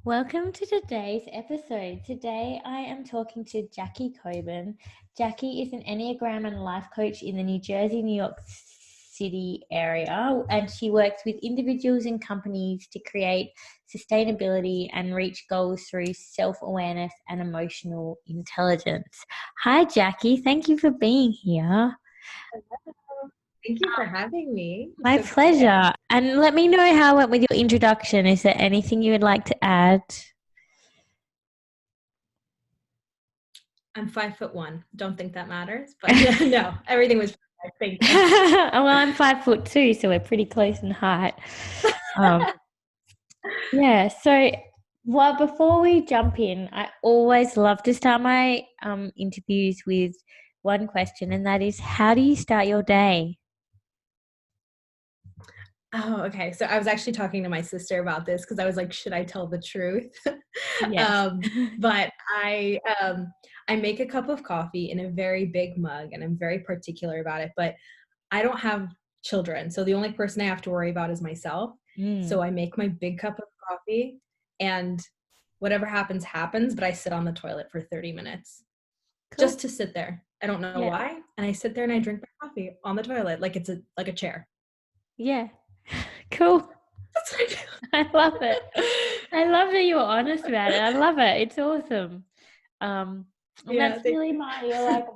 Welcome to today's episode. Today I am talking to Jackie Coban. Jackie is an Enneagram and Life coach in the New Jersey, New York City area, and she works with individuals and companies to create sustainability and reach goals through self-awareness and emotional intelligence. Hi, Jackie. Thank you for being here. Thank you for having me. I'm My so excited. pleasure. And let me know how it went with your introduction. Is there anything you would like to add? I'm 5'1". Don't think that matters, but no, everything was perfect. Thank you. Well, I'm 5'2", so we're pretty close in height. Yeah. So, well, before we jump in, I always love to start my interviews with one question, and that is, how do you start your day? Oh, okay. So I was actually talking to my sister about this because I was like, should I tell the truth? Yes. But I make a cup of coffee in a very big mug, and I'm very particular about it. But I don't have children, so the only person I have to worry about is myself. So I make my big cup of coffee, and whatever happens, happens. But I sit on the toilet for 30 minutes. Cool. Just to sit there. I don't know Yeah. why. And I sit there and I drink my coffee on the toilet like it's a chair. Yeah. Cool. That's what I do. I love it. I love that you were honest about it. I love it. It's awesome. And Yeah, that's really you're like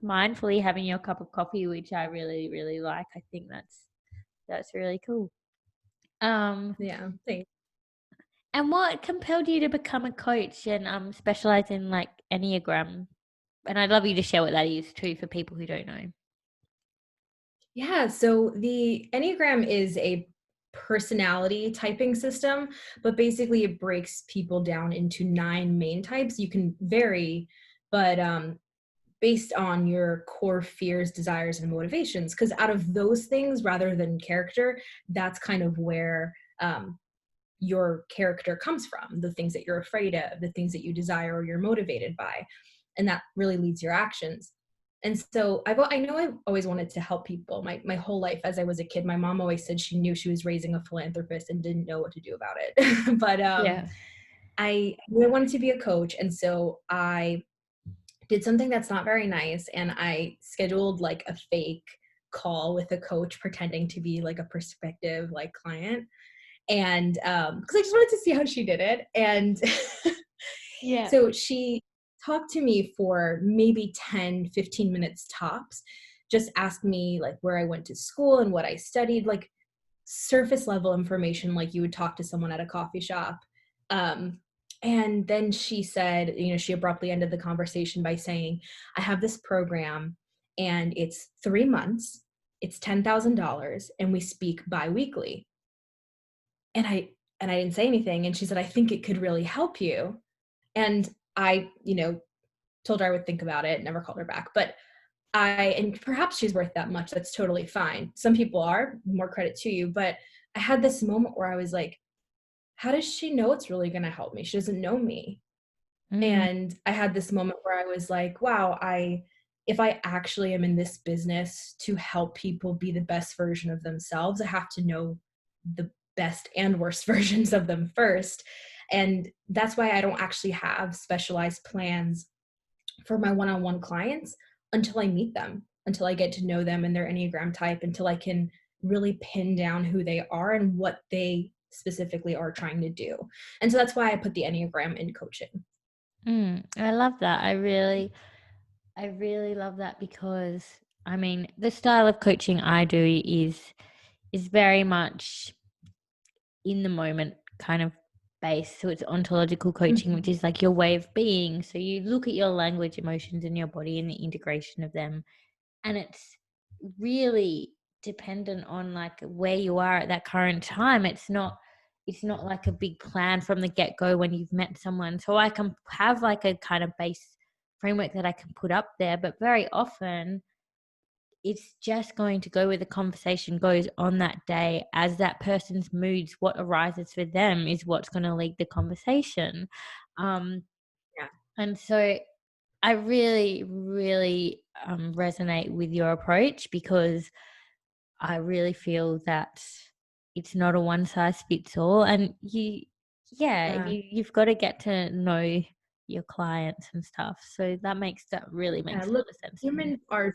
mindfully having your cup of coffee, which I really, really like. I think that's really cool. yeah, thanks. And what compelled you to become a coach and specialize in like Enneagram? And I'd love you to share what that is too for people who don't know. Yeah, so the Enneagram is a personality typing system, but basically it breaks people down into 9 main types. You can vary, but based on your core fears, desires, and motivations. Because out of those things, rather than character, that's kind of where your character comes from, the things that you're afraid of, the things that you desire or you're motivated by. And that really leads your actions. And so I know I've always wanted to help people my whole life. As I was a kid, my mom always said she knew she was raising a philanthropist and didn't know what to do about it. But Yeah. I wanted to be a coach. And so I did something that's not very nice. And I scheduled like a fake call with a coach pretending to be like a prospective like client. And because I just wanted to see how she did it. And Yeah. so she talked to me for maybe 10-15 minutes tops, just asked me like where I went to school and what I studied, like surface level information, like you would talk to someone at a coffee shop. And then she said, she abruptly ended the conversation by saying, I have this program and it's 3 months, it's $10,000, and we speak bi-weekly. And I didn't say anything. And she said, I think it could really help you. And I, told her I would think about it, never called her back. But and perhaps she's worth that much. That's totally fine. Some people are, more credit to you. But I had this moment where I was like, how does she know it's really going to help me? She doesn't know me. Mm. And I had this moment where I was like, wow, if I actually am in this business to help people be the best version of themselves, I have to know the best and worst versions of them first. And that's why I don't actually have specialized plans for my one-on-one clients until I meet them, until I get to know them and their Enneagram type, until I can really pin down who they are and what they specifically are trying to do. And so that's why I put the Enneagram in coaching. I love that. I really love that because I mean the style of coaching I do is very much in the moment kind of based. So it's ontological coaching, which Mhm. is like your way of being. So you look at your language, emotions in your body and the integration of them. And it's really dependent on like where you are at that current time. It's not like a big plan from the get-go when you've met someone. So I can have like a kind of base framework that I can put up there, but very often it's just going to go where the conversation goes on that day as that person's moods, what arises for them is what's going to lead the conversation. Um, Yeah. and so I really, really resonate with your approach because I really feel that it's not a one size fits all. And Yeah, Yeah. you've got to get to know your clients and stuff. So that really Yeah, makes a look, lot of sense to me. humans are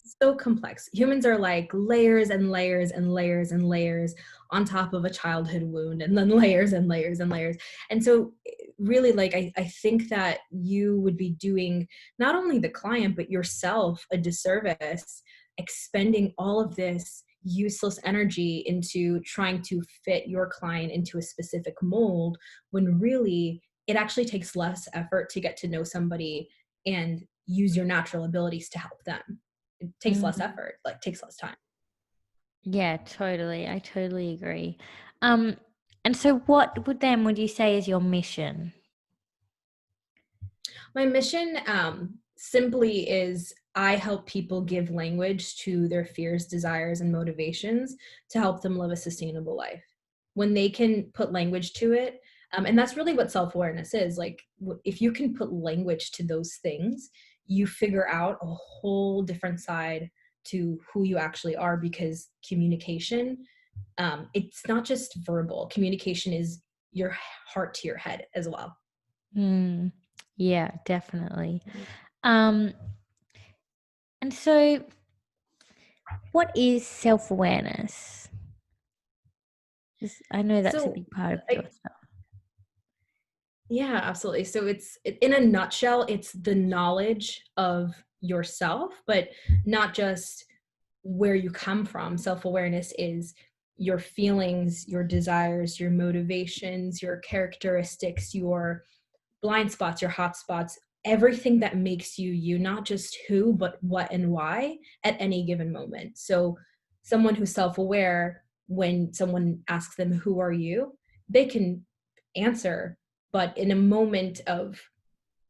so complex. Humans are like layers and layers and layers and layers on top of a childhood wound, and then layers and layers and layers. And so, really, like, I think that you would be doing not only the client, but yourself a disservice, expending all of this useless energy into trying to fit your client into a specific mold, when really it actually takes less effort to get to know somebody and use your natural abilities to help them. It takes less Mm. effort, like takes less time. Yeah, totally. I totally agree. Um, and so what would you say is your mission? My mission simply is I help people give language to their fears, desires, and motivations to help them live a sustainable life. When they can put language to it, and that's really what self awareness is. Like, if you can put language to those things, you figure out a whole different side to who you actually are, because communication, it's not just verbal. Communication is your heart to your head as well. Mm, yeah, definitely. Um, and so what is self-awareness? I know that's a So big part of your I, stuff. yeah, absolutely. So in a nutshell, it's the knowledge of yourself, but not just where you come from. Self-awareness is your feelings, your desires, your motivations, your characteristics, your blind spots, your hot spots, everything that makes you you, not just who, but what and why at any given moment. So someone who's self-aware, when someone asks them, who are you? They can answer, but in a moment of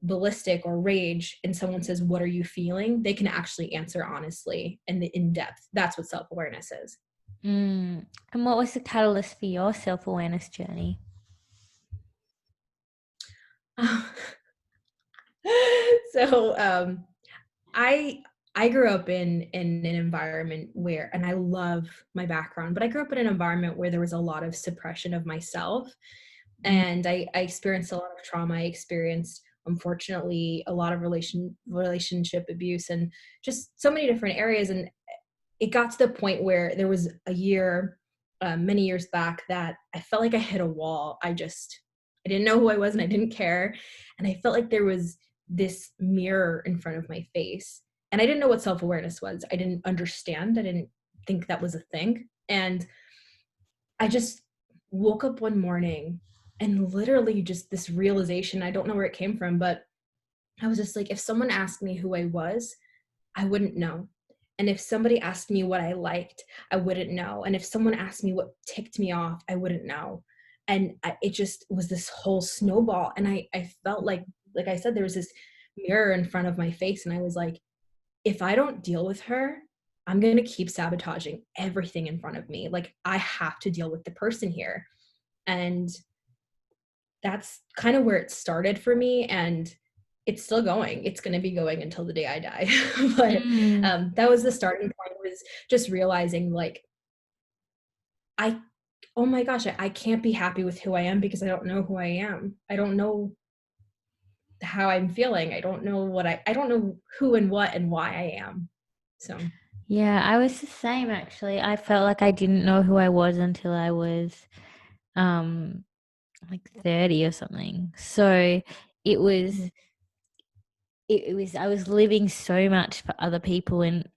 ballistic or rage and someone says, what are you feeling? They can actually answer honestly and in depth. That's what self-awareness is. Mm. And what was the catalyst for your self-awareness journey? so I I grew up in an environment where, and I love my background, but I grew up in an environment where there was a lot of suppression of myself, Mm. and I experienced a lot of trauma. I experienced, unfortunately, a lot of relationship abuse, and just so many different areas. And it got to the point where there was a year, many years back, that I felt like I hit a wall. I didn't know who I was and I didn't care. And I felt like there was this mirror in front of my face. And I didn't know what self awareness was. I didn't understand. I didn't think that was a thing. And I just woke up one morning and literally just this realization. I don't know where it came from, but I was just like, if someone asked me who I was, I wouldn't know. And if somebody asked me what I liked, I wouldn't know. And if someone asked me what ticked me off, I wouldn't know. And it just was this whole snowball. And I felt like I said, there was this mirror in front of my face. And I was like, if I don't deal with her, I'm going to keep sabotaging everything in front of me. Like, I have to deal with the person here. And that's kind of where it started for me. And it's still going. It's going to be going until the day I die. But Mm. that was the starting point, was just realizing, like, I, oh my gosh, I can't be happy with who I am because I don't know who I am. I don't know how I'm feeling. I don't know who and what and why I am. So, Yeah, I was the same actually. I felt like I didn't know who I was until I was um like 30 or something. So it was mhm. it was I was living so much for other people, and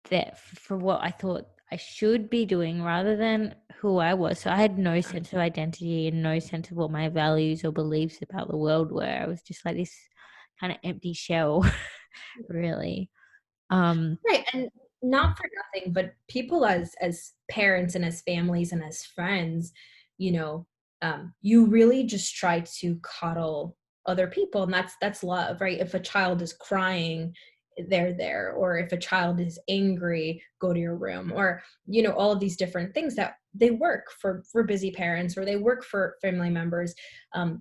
that for what I thought I should be doing rather than who I was. So I had no sense of identity and no sense of what my values or beliefs about the world were. I was just like this kind of empty shell, really. Um, Right, and not for nothing, but people as parents and as families and as friends, you know, you really just try to coddle other people, and that's love, right? If a child is crying, they're there, or if a child is angry, go to your room, or all of these different things that they work for busy parents, or they work for family members.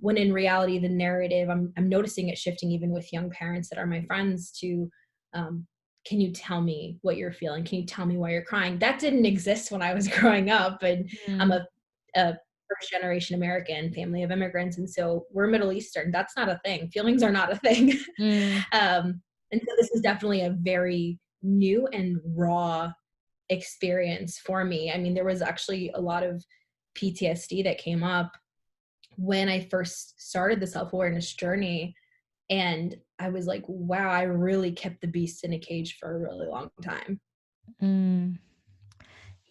When in reality, the narrative, I'm noticing it shifting even with young parents that are my friends to. Um, can you tell me what you're feeling? Can you tell me why you're crying? That didn't exist when I was growing up. And I'm mm, a first generation American, family of immigrants, and so we're Middle Eastern. That's not a thing. Feelings are not a thing. And so this is definitely a very new and raw experience for me. I mean, there was actually a lot of PTSD that came up when I first started the self-awareness journey. And I was like, wow, I really kept the beast in a cage for a really long time.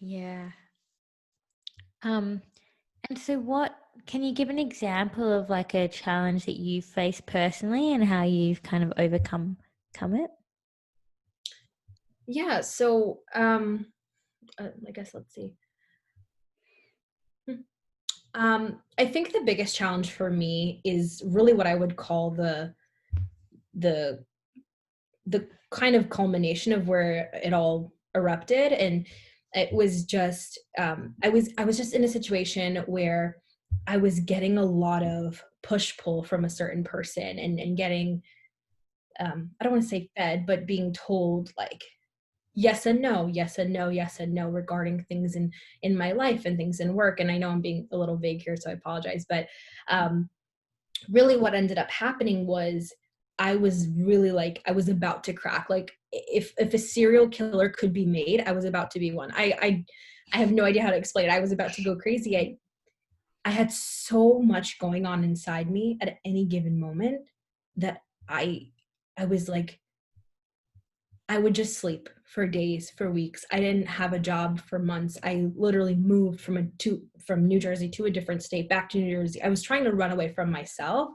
Yeah. And so what can you give an example of like a challenge that you faced personally and how you've kind of overcome it? Yeah. So, I guess let's see. I think the biggest challenge for me is really what I would call the the kind of culmination of where it all erupted. And it was just I was just in a situation where I was getting a lot of push pull from a certain person, and getting I don't want to say fed, but being told like yes and no, yes and no, yes and no regarding things in my life and things in work. And I know I'm being a little vague here, so I apologize, but um really what ended up happening was I was really like I was about to crack. Like if a serial killer could be made, I was about to be one. I have no idea how to explain it. I was about to go crazy. I had so much going on inside me at any given moment that I was like I would just sleep for days, for weeks. I didn't have a job for months. I literally moved from New Jersey to a different state, back to New Jersey. I was trying to run away from myself.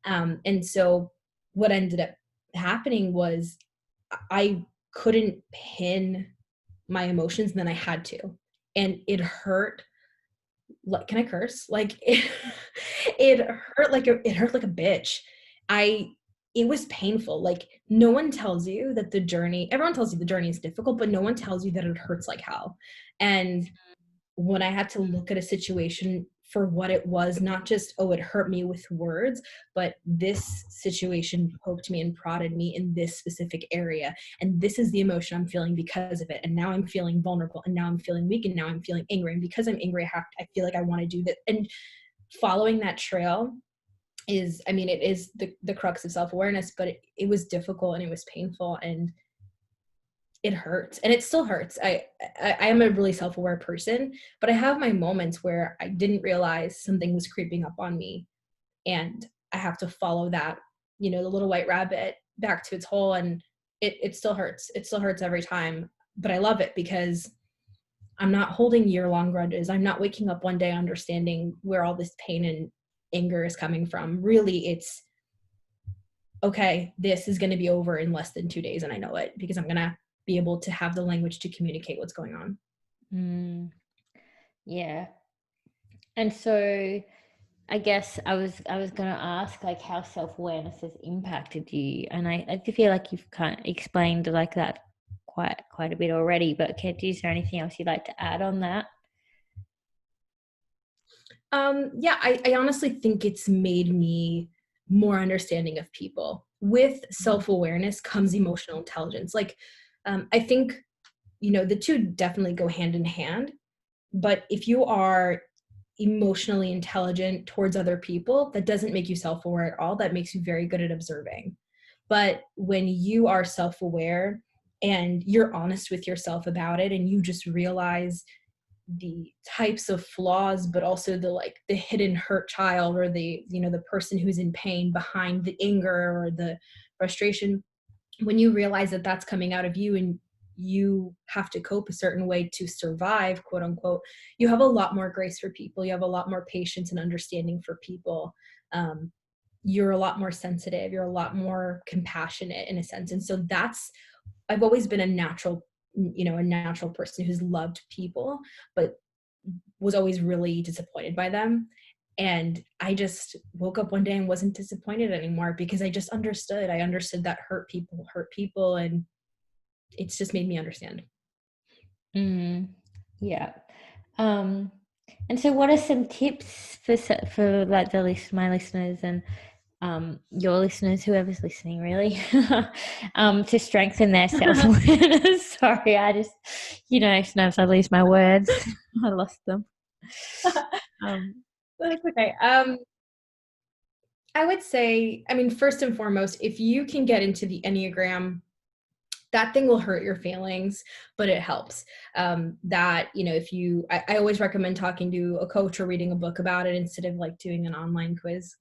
And so what ended up happening was I couldn't pin my emotions, and then I had to. And it hurt. Like, can I curse? Like it hurt it hurt like a bitch. I It was painful. Like no one tells you that the journey, everyone tells you the journey is difficult, but no one tells you that it hurts like hell. And when I had to look at a situation for what it was, not just, oh, it hurt me with words, but this situation poked me and prodded me in this specific area. And this is the emotion I'm feeling because of it. And now I'm feeling vulnerable, and now I'm feeling weak, and now I'm feeling angry. And because I'm angry, I feel like I want to do that. And following that trail is, I mean, it is the crux of self-awareness, but it was difficult and it was painful, and it hurts, and it still hurts. I am a really self-aware person, but I have my moments where I didn't realize something was creeping up on me, and I have to follow that, the little white rabbit back to its hole. And it still hurts. It still hurts every time, but I love it because I'm not holding year-long grudges. I'm not waking up one day understanding where all this pain and anger is coming from. Really, it's okay, this is going to be over in less than 2 days, and I know it because I'm going to be able to have the language to communicate what's going on. Yeah. And so I guess I was going to ask like how self-awareness has impacted you, and I feel like you've kind of explained like that quite a bit already, but is there anything else you'd like to add on that? Yeah, I honestly think it's made me more understanding of people. With self-awareness comes emotional intelligence. Like, I think, the two definitely go hand in hand. But if you are emotionally intelligent towards other people, that doesn't make you self-aware at all. That makes you very good at observing. But when you are self-aware and you're honest with yourself about it, and you just realize the types of flaws, but also the hidden hurt child, or the person who's in pain behind the anger or the frustration, when you realize that that's coming out of you, and you have to cope a certain way to survive, quote unquote, you have a lot more grace for people. You have a lot more patience and understanding for people. You're a lot more sensitive. You're a lot more compassionate in a sense. And so I've always been a natural person who's loved people, but was always really disappointed by them. And I just woke up one day and wasn't disappointed anymore because I just understood. I understood that hurt people, and it's just made me understand. Yeah. And so what are some tips for like my listeners and your listeners, whoever's listening really, to strengthen their self-awareness? Sorry, I just, sometimes I lose my words. I lost them. um, That's okay. I would say, I mean, first and foremost, if you can get into the Enneagram, that thing will hurt your feelings, but it helps. That, you know, if you, I always recommend talking to a coach or reading a book about it instead of like doing an online quiz.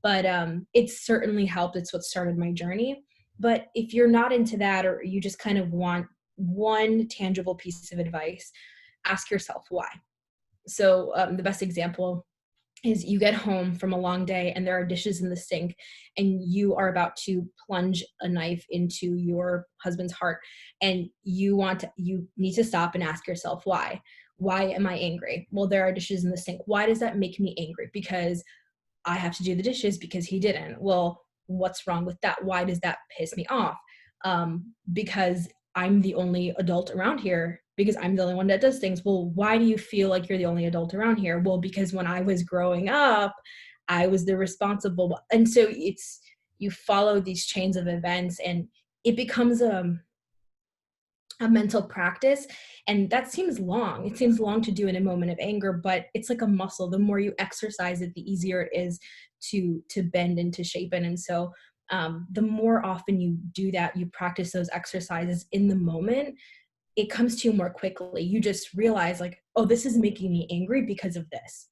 But it's certainly helped. It's what started my journey. But if you're not into that, or you just kind of want one tangible piece of advice, ask yourself why. So the best example is you get home from a long day and there are dishes in the sink and you are about to plunge a knife into your husband's heart, and you need to stop and ask yourself why am I angry? Well, there are dishes in the sink. Why does that make me angry? Because I have to do the dishes because he didn't. Well, what's wrong with that? Why does that piss me off? Because I'm the only adult around here, because I'm the only one that does things. Well, why do you feel like you're the only adult around here? Well, because when I was growing up, I was the responsible one. And so you follow these chains of events, and it becomes a mental practice. And that seems long. It seems long to do in a moment of anger, but it's like a muscle. The more you exercise it, the easier it is to bend and to shapen. And so the more often you do that, you practice those exercises in the moment, it comes to you more quickly. You just realize like, oh, this is making me angry because of this.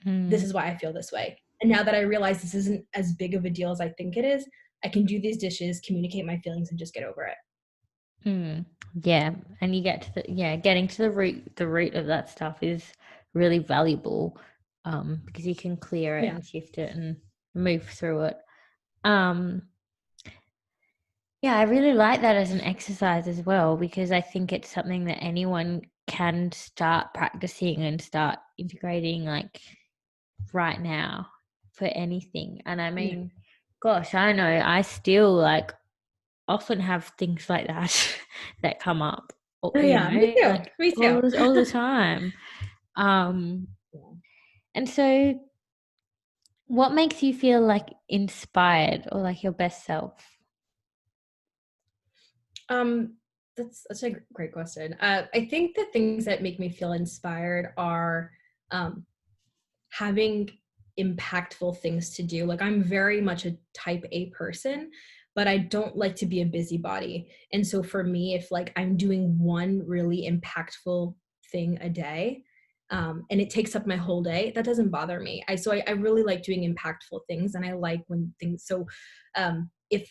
This mm, is why I feel this way. And now that I realize this isn't as big of a deal as I think it is, I can do these dishes, communicate my feelings, and just get over it. mm, yeah, and you get to getting to the root of that stuff is really valuable, because you can clear it Yeah. and shift it and move through it. Um, Yeah, I really like that as an exercise as well, because I think it's something that anyone can start practicing and start integrating like right now for anything. And I Yeah. mean, gosh, I know I still like often have things like that that come up, Oh, yeah, me too. like Me too. all the time. Um, and so what makes you feel like inspired or like your best self? Um, that's a great question. I think the things that make me feel inspired are um, having impactful things to do. Like I'm very much a type A person, but I don't like to be a busybody. And so for me, if like I'm doing one really impactful thing a day, and it takes up my whole day, that doesn't bother me. I really like doing impactful things, and I like when things. So if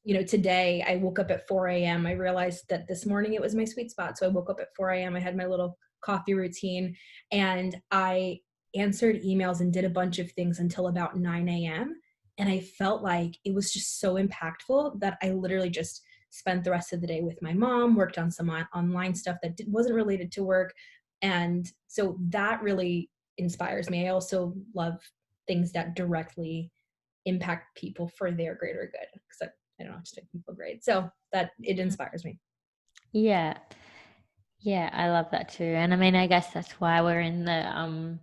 you know, today I woke up at 4 a.m. I realized that this morning it was my sweet spot. So I woke up at 4 a.m. I had my little coffee routine, and I answered emails and did a bunch of things until about 9 a.m. And I felt like it was just so impactful that I literally just spent the rest of the day with my mom, worked on some online stuff that wasn't related to work. And so that really inspires me. I also love things that directly impact people for their greater good, because I don't know, just make people great. So that it inspires me. Yeah. Yeah, I love that too. And I mean, I guess that's why we're in the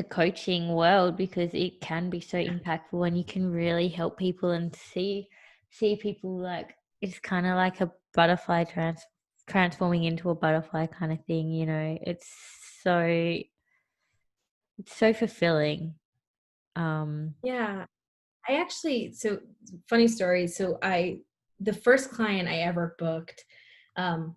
coaching world, because it can be so impactful and you can really help people and see people like it's kind of like a butterfly transforming into a butterfly kind of thing, you know. So it's so fulfilling. Um Yeah. I actually, so funny story. So the first client I ever booked, um,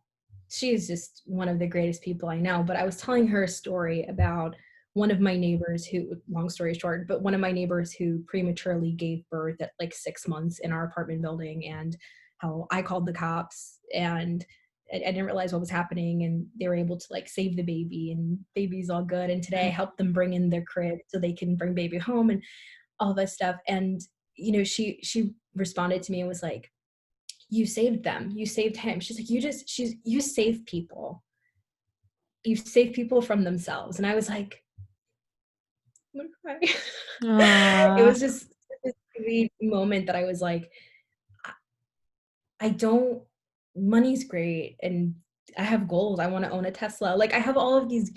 she is just one of the greatest people I know, but I was telling her a story about one of my neighbors who, long story short, but one of my neighbors who prematurely gave birth at like 6 months in our apartment building, and how I called the cops, and I didn't realize what was happening, and they were able to like save the baby, and baby's all good. And today I helped them bring in their crib so they can bring baby home, and all this stuff. And you know, she responded to me and was like, you saved them, you saved him. She's like, you save people, you save people from themselves. And I was like, I'm gonna cry. It ah, was just this sweet moment that I was like, I don't, money's great, and I have goals. I want to own a Tesla. Like I have all of these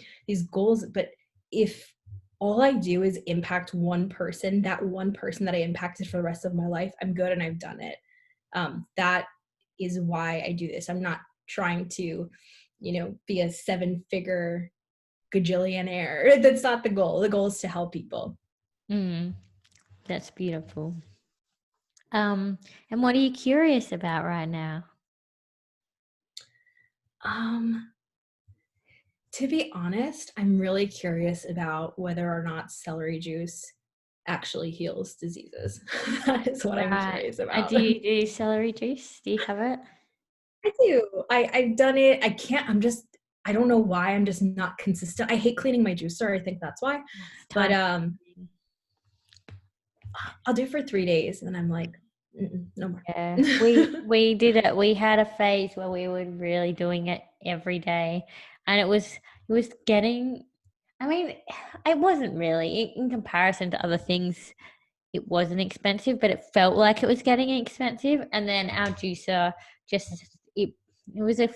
goals, but if all I do is impact one person, that one person that I impacted for the rest of my life, I'm good and I've done it. That is why I do this. I'm not trying to, you know, be a 7-figure gajillionaire. That's not the goal. The goal is to help people. That's beautiful. And what are you curious about right now? To be honest, I'm really curious about whether or not celery juice actually heals diseases. That is what I'm Right. curious about. Do you do celery juice? Do you have it? I do. I've done it. I don't know why I'm just not consistent. I hate cleaning my juicer. I think that's why. It's But time. I'll do it for 3 days and then I'm like, no more. Yeah, we did it. We had a phase where we were really doing it every day, and it was getting. I mean, it wasn't really in comparison to other things. It wasn't expensive, but it felt like it was getting expensive. And then our juicer it was a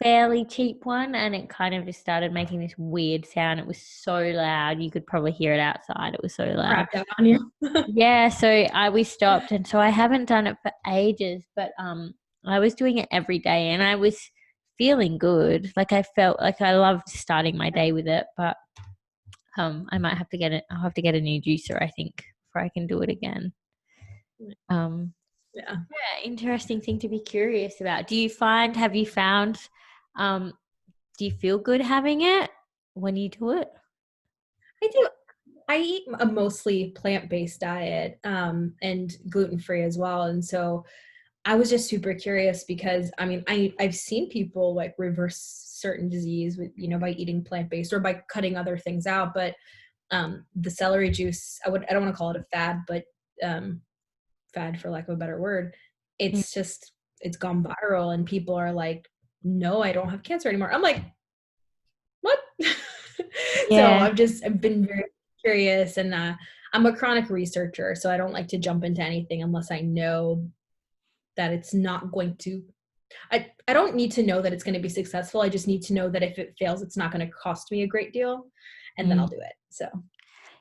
fairly cheap one, and it kind of just started making this weird sound. It was so loud, you could probably hear it outside. It was so loud. Crapped out on you. Yeah, so we stopped, and so I haven't done it for ages, but I was doing it every day, and I was feeling good. Like I felt like I loved starting my day with it, but I might have to get it. I'll have to get a new juicer, I think, before I can do it again. Yeah. Yeah, interesting thing to be curious about. Have you found, do you feel good having it when you do it? I do. I eat a mostly plant-based diet, and gluten-free as well. And so I was just super curious because I mean, I've seen people like reverse certain disease with, by eating plant-based or by cutting other things out. But the celery juice, I don't want to call it a fad, but fad for lack of a better word. Mm. It's gone viral and people are like, no, I don't have cancer anymore. I'm like, what? So Yeah. I've been very curious, and I'm a chronic researcher, so I don't like to jump into anything unless I know that it's not going to. I don't need to know that it's going to be successful. I just need to know that if it fails, it's not going to cost me a great deal, and then I'll Mm. do it. So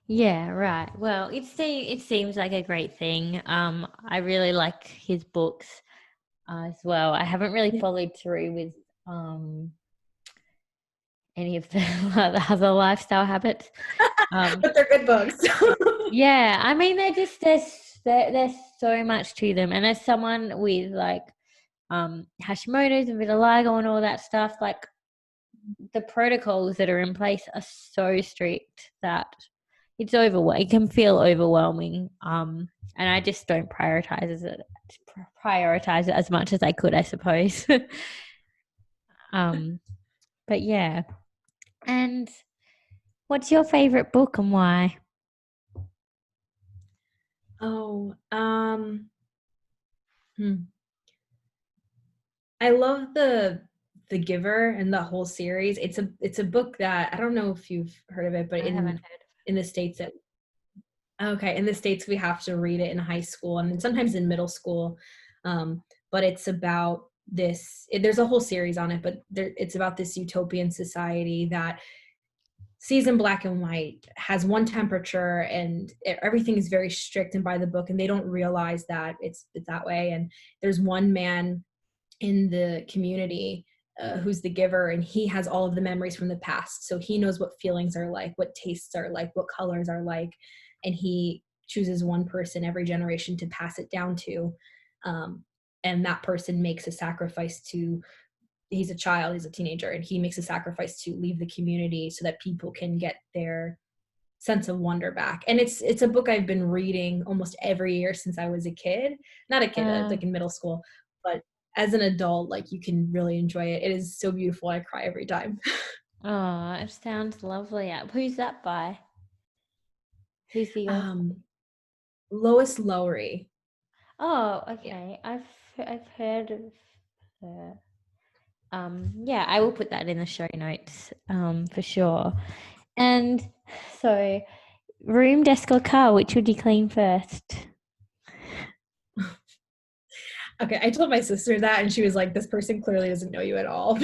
Yeah, right. Well, it seems like a great thing. I really like his books as well. I haven't really yeah. followed through with any of the, the other lifestyle habits. But they're good books. Yeah, I mean there's so much to them, and as someone with like Hashimoto's and vitiligo and all that stuff, like the protocols that are in place are so strict that it can feel overwhelming. And I just don't prioritize it as much as I could, I suppose. But yeah. And what's your favorite book and why? Oh, I love the Giver and the whole series. It's a book that I don't know if you've heard of it, but I haven't heard. in the States that okay, in the States we have to read it in high school and sometimes in middle school. But it's about there's a whole series on it, but it's about this utopian society that sees in black and white, has one temperature, and everything is very strict and by the book, and they don't realize that it's that way. And there's one man in the community who's the giver, and he has all of the memories from the past, so he knows what feelings are like, what tastes are like, what colors are like, and he chooses one person every generation to pass it down to, and that person makes a sacrifice to he's a child, he's a teenager, and he makes a sacrifice to leave the community so that people can get their sense of wonder back. And it's a book I've been reading almost every year since I was a kid. Not a kid, like in middle school, but as an adult, like you can really enjoy it. It is so beautiful. I cry every time. Oh, it sounds lovely. Who's that by? Who's the author? Lois Lowry. Oh, Yeah. okay. I've heard of her. Yeah, I will put that in the show notes, for sure. And so, room, desk, or car, which would you clean first? Okay, I told my sister that and she was like, this person clearly doesn't know you at all.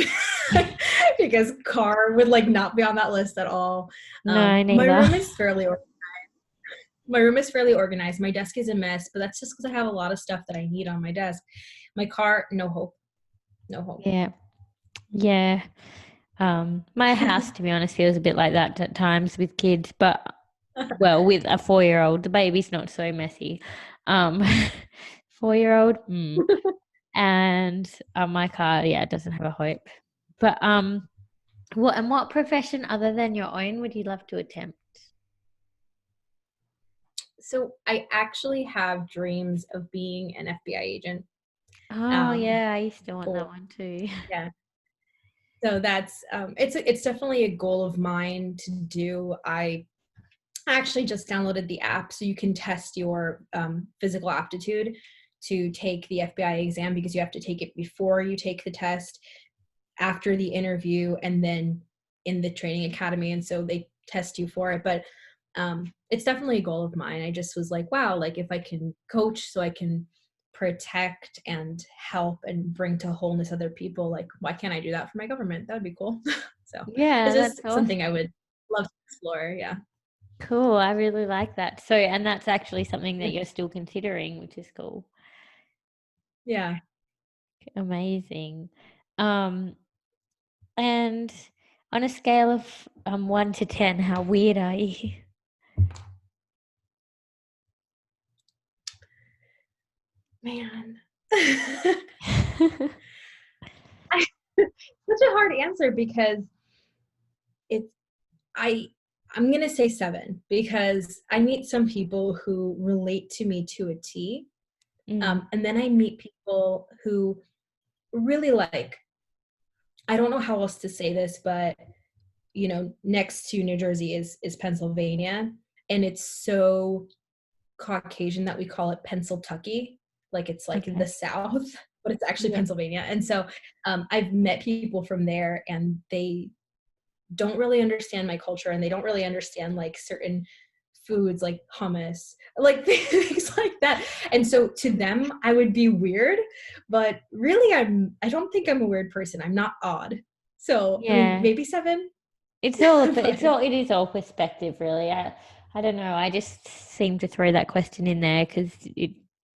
Because car would like not be on that list at all. No, My neither. room is fairly organized. My desk is a mess, but that's just because I have a lot of stuff that I need on my desk. My car, no hope. No hope. Yeah, yeah. My house, to be honest, feels a bit like that at times with kids, but well, with a 4-year-old, the baby's not so messy. Um, 4-year-old, and my car, yeah, doesn't have a hope. But what profession other than your own would you love to attempt? So I actually have dreams of being an FBI agent. Oh Um, yeah, I used to want for that one too. yeah. So that's it's definitely a goal of mine to do. I actually just downloaded the app so you can test your physical aptitude to take the FBI exam, because you have to take it before you take the test, after the interview, and then in the training academy. And so they test you for it. But it's definitely a goal of mine. I just was like, wow, like if I can coach so I can protect and help and bring to wholeness other people, like why can't I do that for my government? That would be cool. So Yeah, it's that's just something I awesome. would love to explore. Yeah. Cool. I really like that. So, and that's actually something that you're still considering, which is cool. Yeah. Amazing. Um, and on a scale of 1 to 10, how weird are you? Man. Such a hard answer, because it's I I'm gonna say 7, because I meet some people who relate to me to a T. Mm, And then I meet people who really like, I don't know how else to say this, but next to New Jersey is Pennsylvania, and it's so Caucasian that we call it Pennsyltucky, like it's like the okay. South, but it's actually Yeah. Pennsylvania. And so I've met people from there, and they don't really understand my culture, and they don't really understand like certain foods like hummus, like things like that. And so to them, I would be weird, but really I don't think I'm a weird person. I'm not odd. So, I mean, Yeah. maybe 7, It's but all it is all perspective, really. I don't know. I just seem to throw that question in there because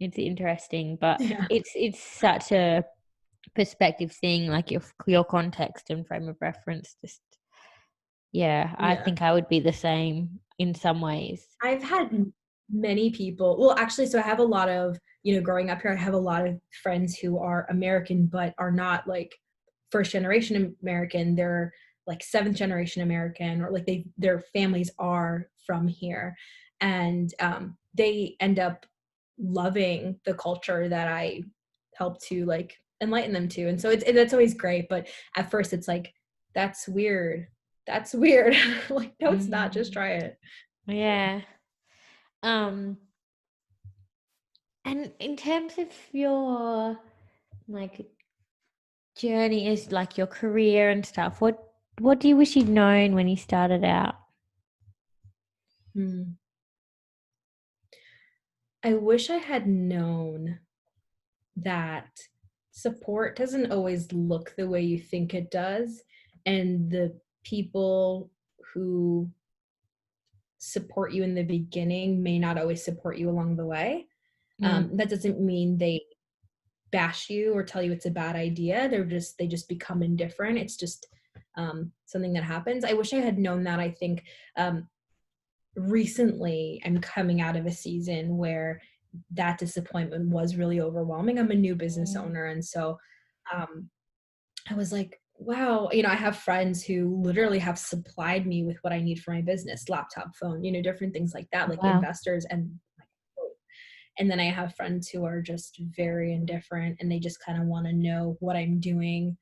it's interesting, but yeah, it's such a perspective thing, like your context and frame of reference. Just yeah, I yeah. think I would be the same in some ways. I've had many people. Well, actually, so I have a lot of, growing up here, I have a lot of friends who are American, but are not like first generation American. They're like seventh generation American, or like their families are from here. And they end up loving the culture that I help to like enlighten them to. And so that's always great. But at first it's like, that's weird. That's weird. Like, no, it's not. Just Mm, try it. yeah. Um, and in terms of your like journey is like your career and stuff, what do you wish you'd known when you started out? Hmm. I wish I had known that support doesn't always look the way you think it does. And the people who support you in the beginning may not always support you along the way. Mm, That doesn't mean they bash you or tell you it's a bad idea. They just become indifferent. It's just something that happens. I wish I had known that. I think recently I'm coming out of a season where that disappointment was really overwhelming. I'm a new business mm, owner, and so um, I was like, wow, I have friends who literally have supplied me with what I need for my business, laptop, phone, different things like that, like wow. investors. And then I have friends who are just very indifferent, and they just kind of want to know what I'm doing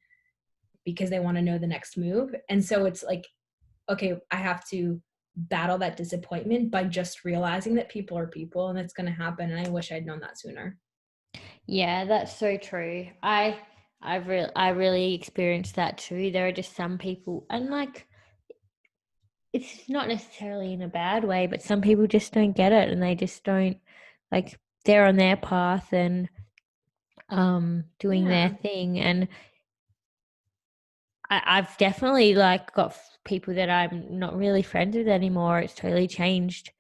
because they want to know the next move. And so it's like, okay, I have to battle that disappointment by just realizing that people are people and it's going to happen. And I wish I'd known that sooner. Yeah, that's so true. I really experienced that too. There are just some people, and like it's not necessarily in a bad way, but some people just don't get it, and they just don't like they're on their path and doing their Yeah. thing. And I've definitely like got people that I'm not really friends with anymore. It's totally changed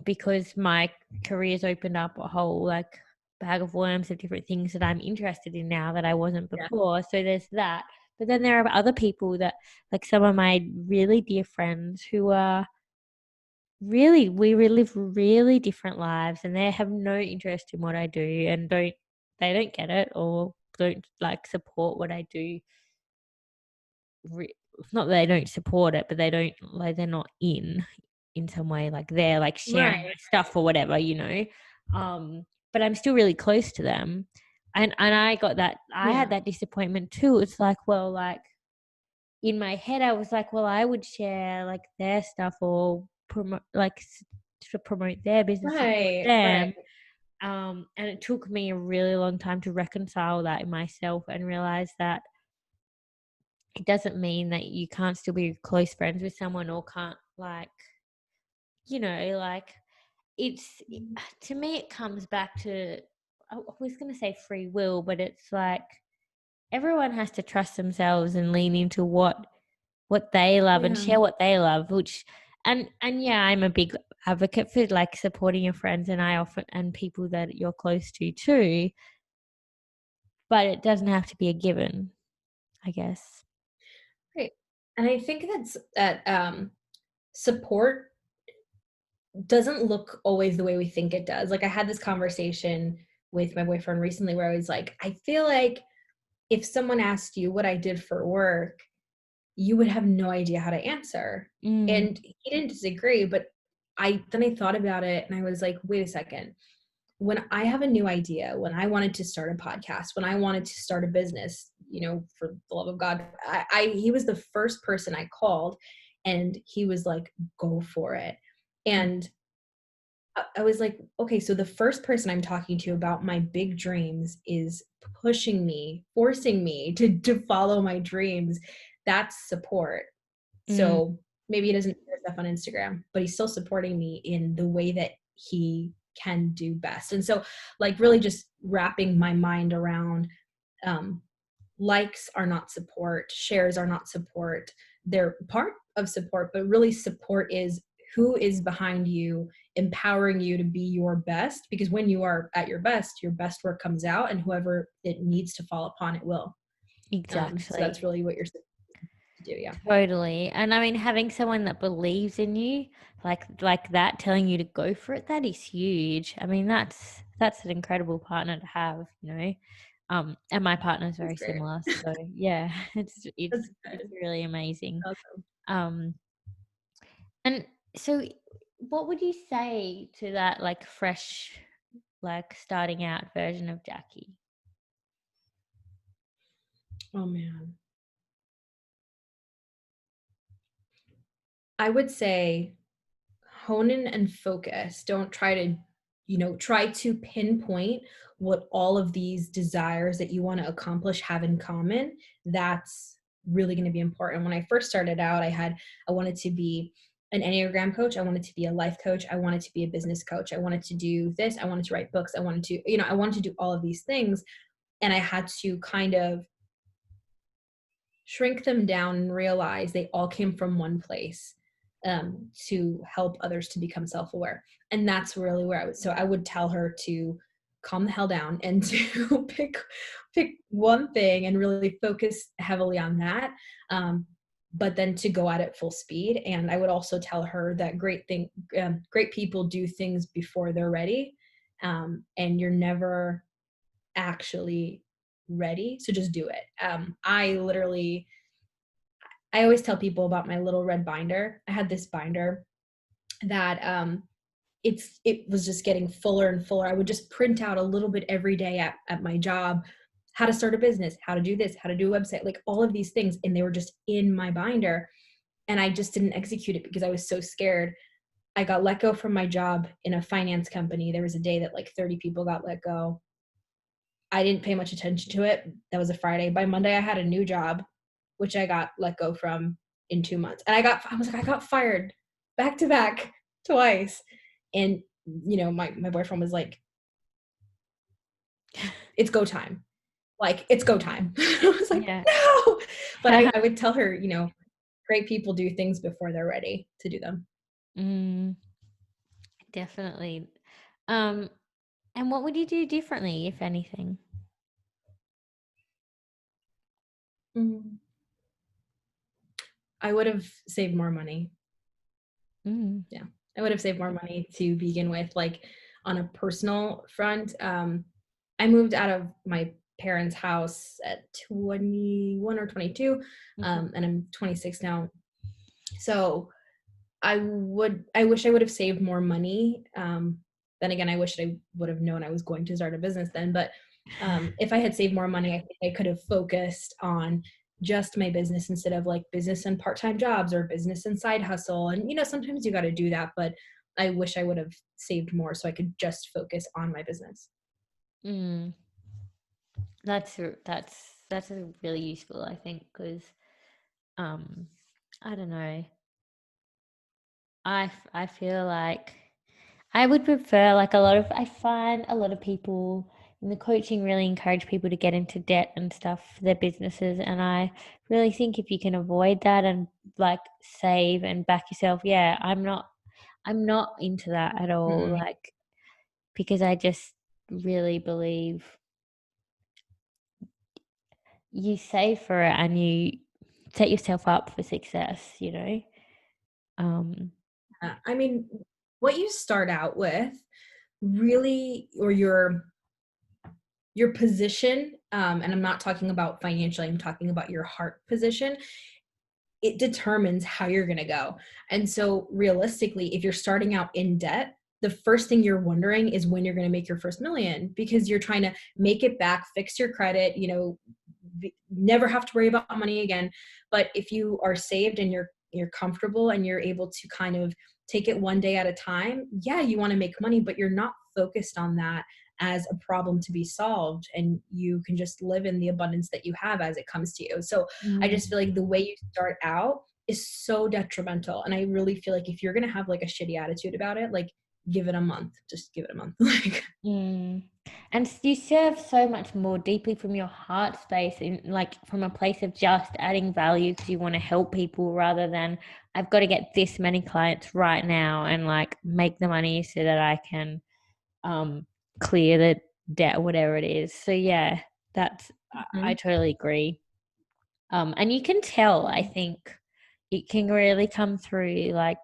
because my career's opened up a whole like bag of worms of different things that I'm interested in now that I wasn't Yeah. before. So there's that. But then there are other people that, like some of my really dear friends who are really, we live really different lives, and they have no interest in what I do, and they don't get it, or don't like support what I do. Not that they don't support it, but they don't, like, they're not in some way, like they're like sharing Right. my stuff or whatever, but I'm still really close to them. And I Yeah. had that disappointment too. It's like, well, like in my head I was like, well, I would share like their stuff, or promote, like to promote their business, support Right. Right. them. And it took me a really long time to reconcile that in myself and realize that it doesn't mean that you can't still be close friends with someone, or can't, like, like, it's to me it comes back to, I was going to say free will, but it's like everyone has to trust themselves and lean into what they love and Yeah. share what they love, which, and yeah, I'm a big advocate for like supporting your friends, and I often, and people that you're close to too, but it doesn't have to be a given, I guess. Right. And I think that support doesn't look always the way we think it does. Like I had this conversation with my boyfriend recently where I was like, I feel like if someone asked you what I did for work, you would have no idea how to answer. Mm, And he didn't disagree, but I thought about it and I was like, wait a second. When I have a new idea, when I wanted to start a podcast, when I wanted to start a business, for the love of God, he was the first person I called, and he was like, go for it. mm, And I was like, okay, so the first person I'm talking to about my big dreams is pushing me, forcing me to follow my dreams. That's support. mm, So maybe he doesn't share stuff on Instagram, but he's still supporting me in the way that he can do best. And so, like, really just wrapping my mind around um, likes are not support, shares are not support. They're part of support, but really support is who is behind you, empowering you to be your best. Because when you are at your best work comes out, and whoever it needs to fall upon, it will. So that's exactly. really what you're supposed to do. Yeah. Totally. And I mean, having someone that believes in you, like that, telling you to go for it, that is huge. I mean, that's an incredible partner to have. And my partner is That's very great. similar. So yeah, That's it's good. really amazing. Awesome. Um, and so what would you say to that, like, fresh, like, starting out version of Jackie? Oh man. I would say hone in and focus. Don't try to, try to pinpoint what all of these desires that you want to accomplish have in common. That's really going to be important. When I first started out, I wanted to be an Enneagram coach. I wanted to be a life coach. I wanted to be a business coach. I wanted to do this. I wanted to write books. I wanted to do all of these things. And I had to kind of shrink them down and realize they all came from one place, to help others to become self-aware. And that's really where I would tell her to calm the hell down and to pick one thing and really focus heavily on that. But then to go at it full speed. And I would also tell her that great people do things before they're ready. And you're never actually ready, so just do it. I always tell people about my little red binder. I had this binder that it was just getting fuller and fuller. I would just print out a little bit every day at my job, how to start a business, how to do this, how to do a website, like all of these things, and they were just in my binder. And I just didn't execute it because I was so scared. I got let go from my job in a finance company. There was a day that like 30 people got let go. I didn't pay much attention to it. That was a Friday. By Monday, I had a new job, which I got let go from in 2 months. And I got fired back to back twice. And, my boyfriend was like, it's go time. Like, it's go time. I was like, Yeah. no. But I would tell her, great people do things before they're ready to do them. Mm, definitely. Um, and what would you do differently, if anything? I would have saved more money. Mm. Yeah. I would have saved more money to begin with, like on a personal front. I moved out of my parents' house at 21 or 22, Mhm. and I'm 26 now. So I wish I would have saved more money. Then again, I wish I would have known I was going to start a business then. But if I had saved more money, I think I could have focused on just my business instead of like business and part-time jobs or business and side hustle. And sometimes you got to do that, but I wish I would have saved more so I could just focus on my business. Mm. That's a really useful, I think, because um I don't know. I feel like I would prefer, like, I find a lot of people in the coaching really encourage people to get into debt and stuff for their businesses, and I really think if you can avoid that and like save and back yourself, yeah, I'm not into that at all, Mm-mm. like, because I just really believe you save for it and you set yourself up for success, you know? Um, I mean, what you start out with really, or your position, and I'm not talking about financially, I'm talking about your heart position, it determines how you're going to go. And so realistically, if you're starting out in debt, the first thing you're wondering is when you're going to make your first million, because you're trying to make it back, fix your credit, never have to worry about money again. But if you are saved and you're comfortable and you're able to kind of take it one day at a time, yeah, you want to make money, but you're not focused on that as a problem to be solved, and you can just live in the abundance that you have as it comes to you. So I just mm, feel like the way you start out is so detrimental. And I really feel like if you're going to have like a shitty attitude about it, like give it a month, just give it a month. Like, mm. And you serve so much more deeply from your heart space, in like from a place of just adding value because you want to help people rather than I've got to get this many clients right now and like make the money so that I can um clear the debt or whatever it is. So yeah, I mhm. totally agree. And you can tell, I think it can really come through, like,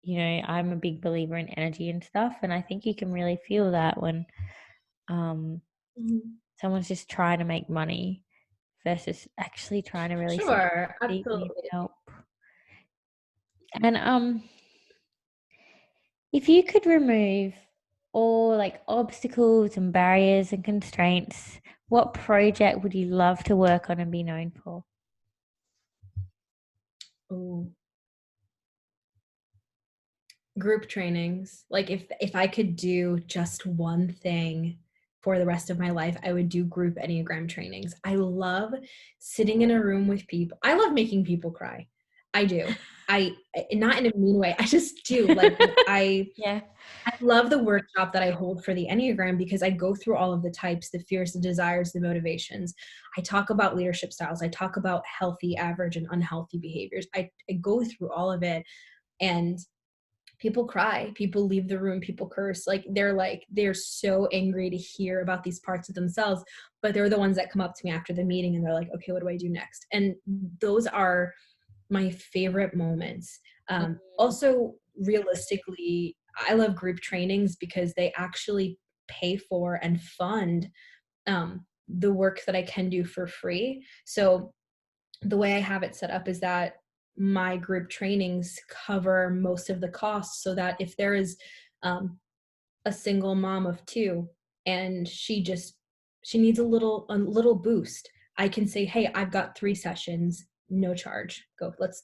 I'm a big believer in energy and stuff, and I think you can really feel that when um Mhm. someone's just trying to make money versus actually trying to really support Sure, deeply and absolutely. help. And if you could remove all like obstacles and barriers and constraints, what project would you love to work on and be known for? Ooh. Group trainings. Like if I could do just one thing for the rest of my life, I would do group Enneagram trainings. I love sitting in a room with people. I love making people cry. I do. Not in a mean way. I just do. Like Yeah. I love the workshop that I hold for the Enneagram because I go through all of the types, the fears, the desires, the motivations. I talk about leadership styles. I talk about healthy, average, and unhealthy behaviors. I go through all of it, and people cry, people leave the room, people curse. They're so angry to hear about these parts of themselves, but they're the ones that come up to me after the meeting and they're like, okay, what do I do next? And those are my favorite moments. Mm, Also, realistically, I love group trainings because they actually pay for and fund the work that I can do for free. So the way I have it set up is that my group trainings cover most of the costs, so that if there is um, a single mom of two and she needs a little boost, I can say, hey, I've got 3 sessions, no charge, go, let's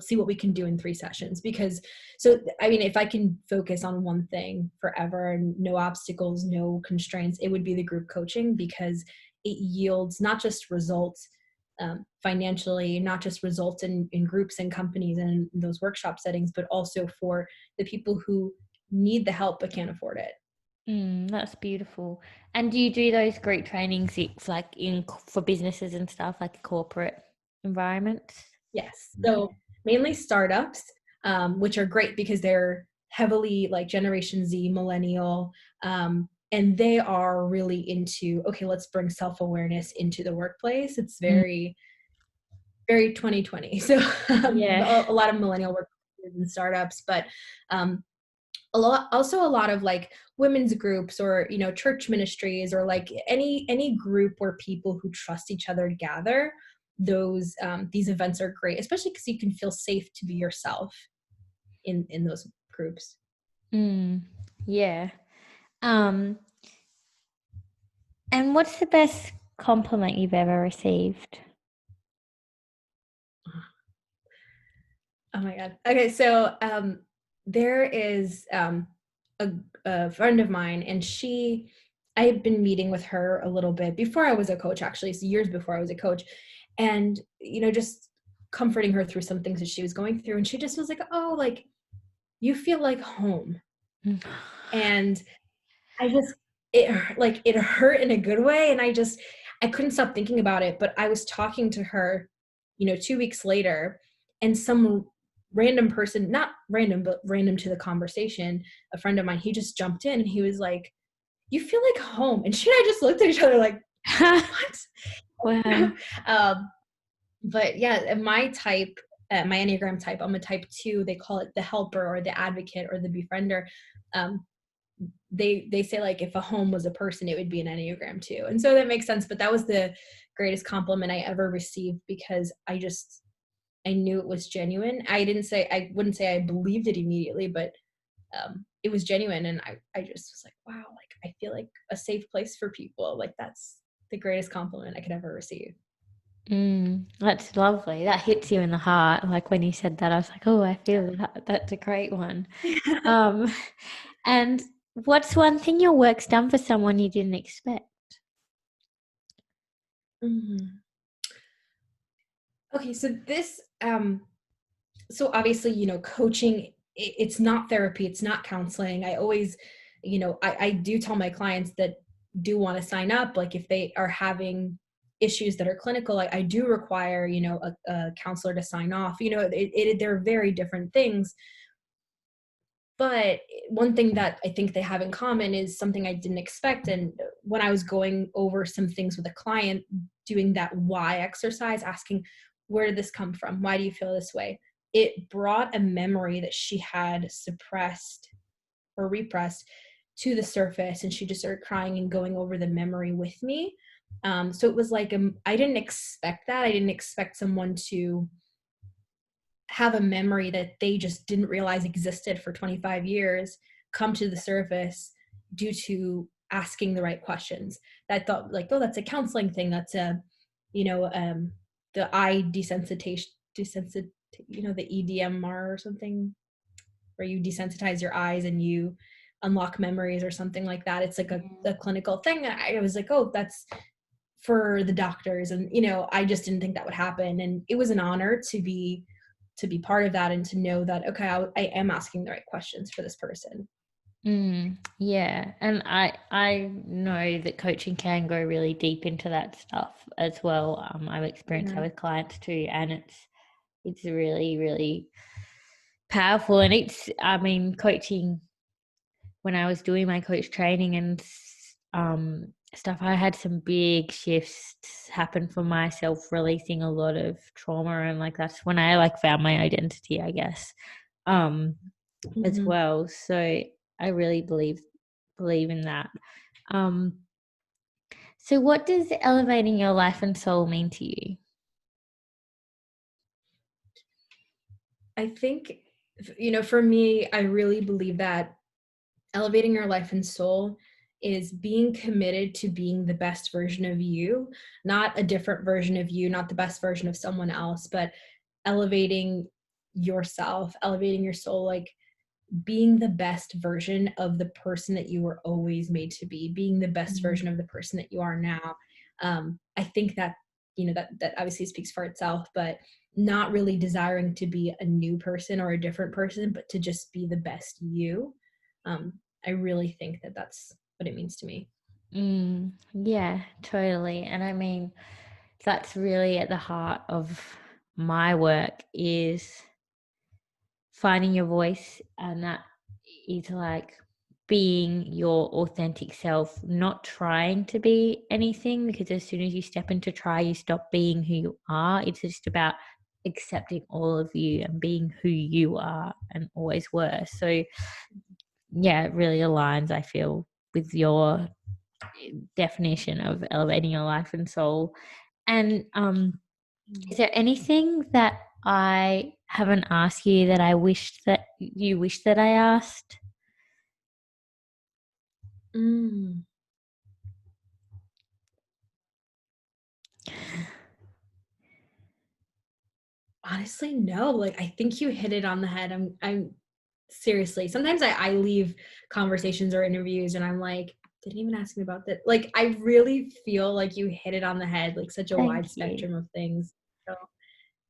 see what we can do in 3 sessions. Because so I mean, if I can focus on one thing forever and no obstacles, no constraints, it would be the group coaching, because it yields not just results financially, not just results in groups and companies and in those workshop settings, but also for the people who need the help but can't afford it. that's beautiful. And do you do those group trainings like for businesses and stuff, like corporate environments? Yes. So mainly startups, which are great because they're heavily like Generation Z, millennial, and they are really into, okay, let's bring self-awareness into the workplace. It's Mm, very very 2020. So Yeah. a lot of millennial work and startups, but um, a lot of like women's groups or church ministries or like any group where people who trust each other gather. Those these events are great, especially because you can feel safe to be yourself in those groups. Yeah. Um, and what's the best compliment you've ever received? Oh my God. Okay, so there is a, a friend of mine, and I had been meeting with her a little bit before I was a coach, actually, so years before I was a coach, and just comforting her through some things that she was going through, and she just was like, "Oh, like you feel like home," and I just it hurt in a good way, and I couldn't stop thinking about it. But I was talking to her, 2 weeks later, and some random person, not random, but random to the conversation, a friend of mine, he just jumped in and he was like, "You feel like home," and she and I just looked at each other like, Wow. "What?" But yeah, my Enneagram type, I'm a type 2. They call it the helper or the advocate or the befriender. Um, they say like if a home was a person, it would be an Enneagram too. And so that makes sense. But that was the greatest compliment I ever received, because I knew it was genuine. I wouldn't say I believed it immediately, but it was genuine. And I just was like, wow, like I feel like a safe place for people. Like that's the greatest compliment I could ever receive. That's lovely. That hits you in the heart. Like when you said that, I was like, oh, I feel that. That's a great one. Um, and what's one thing your work's done for someone you didn't expect? Mhm. Okay, so so obviously, coaching, it's not therapy, it's not counseling. I always, I do tell my clients that do want to sign up, like if they are having issues that are clinical, I do require, a counselor to sign off. They're very different things. But one thing that I think they have in common is something I didn't expect. And when I was going over some things with a client, doing that why exercise, asking, where did this come from? Why do you feel this way? It brought a memory that she had suppressed or repressed to the surface. And she just started crying and going over the memory with me. So it was like, I didn't expect that. I didn't expect someone to have a memory that they just didn't realize existed for 25 years come to the surface due to asking the right questions. That I thought like, oh, that's a counseling thing. That's you know, um, the eye desensit, the EDMR or something, where you desensitize your eyes and you unlock memories or something like that. It's like a clinical thing. And I was like, oh, that's for the doctors. And, I just didn't think that would happen. And it was an honor to be part of that and to know that, okay, I am asking the right questions for this person. Yeah, and I know that coaching can go really deep into that stuff as well. I've experienced Yeah. that with clients too, and it's really, really powerful. And I mean, coaching, when I was doing my coach training and stuff, I had some big shifts happen for myself, releasing a lot of trauma, and like that's when I like found my identity, I guess, um, as Mm-hmm. well. So I really believe in that. Um, so what does elevating your life and soul mean to you? I think, for me, I really believe that elevating your life and soul is being committed to being the best version of you, not a different version of you, not the best version of someone else, but elevating yourself, elevating your soul, like being the best version of the person that you were always made to be, being the best Mm. version of the person that you are now. I think that, that obviously speaks for itself, but not really desiring to be a new person or a different person, but to just be the best you. Um, I really think that that's what it means to me. Yeah, totally. And I mean, that's really at the heart of my work, is finding your voice, and that is like being your authentic self, not trying to be anything, because as soon as you step into try, you stop being who you are. It's just about accepting all of you and being who you are and always were. So yeah, it really aligns, I feel, with your definition of elevating your life and soul. And is there anything that I haven't asked you that I wish that you wish that I asked? Mm. Honestly, no. Like, I think you hit it on the head. I'm seriously, sometimes I leave conversations or interviews and I'm like, didn't even ask me about that. Like, I really feel like you hit it on the head, like such a Thank wide you. spectrum of things. So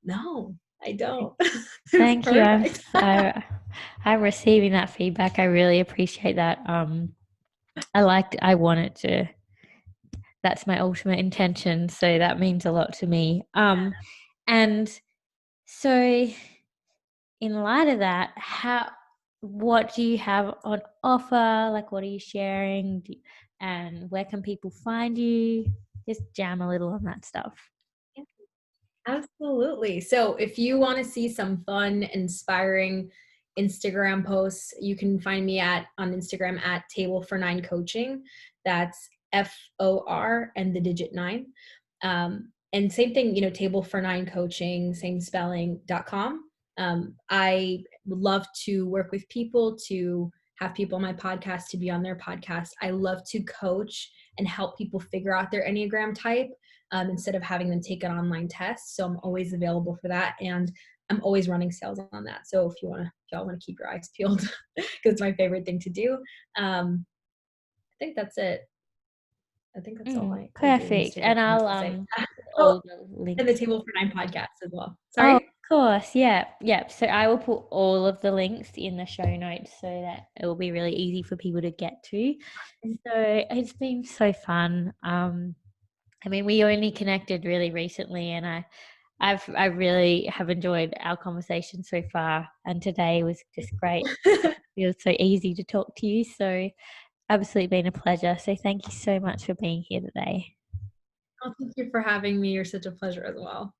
no, I don't. It's Thank you. perfect. I'm receiving that feedback. I really appreciate that. I want it to, that's my ultimate intention. So that means a lot to me. And so in light of that, what do you have on offer? Like, what are you sharing? And where can people find you? Just jam a little on that stuff. Absolutely. So if you want to see some fun, inspiring Instagram posts, you can find me on Instagram at Table for Nine Coaching. That's FOR and the digit 9. And same thing, Table for Nine Coaching, same spelling.com. I would love to work with people, to have people on my podcast, to be on their podcast. I love to coach and help people figure out their Enneagram type. Instead of having them take an online test. So I'm always available for that. And I'm always running sales on that. So if y'all want to keep your eyes peeled, because it's my favorite thing to do. I think that's it. I think that's all I do Perfect. Instagram And I'll say. all Oh, the and the links. Table for Nine podcast as well. Oh, of Sorry. course. Yeah. Yeah. So I will put all of the links in the show notes so that it will be really easy for people to get to. So it's been so fun. I mean, we only connected really recently, and I really have enjoyed our conversation so far. And today was just great. It was so easy to talk to you. So absolutely been a pleasure. So thank you so much for being here today. Oh, thank you for having me. You're such a pleasure as well.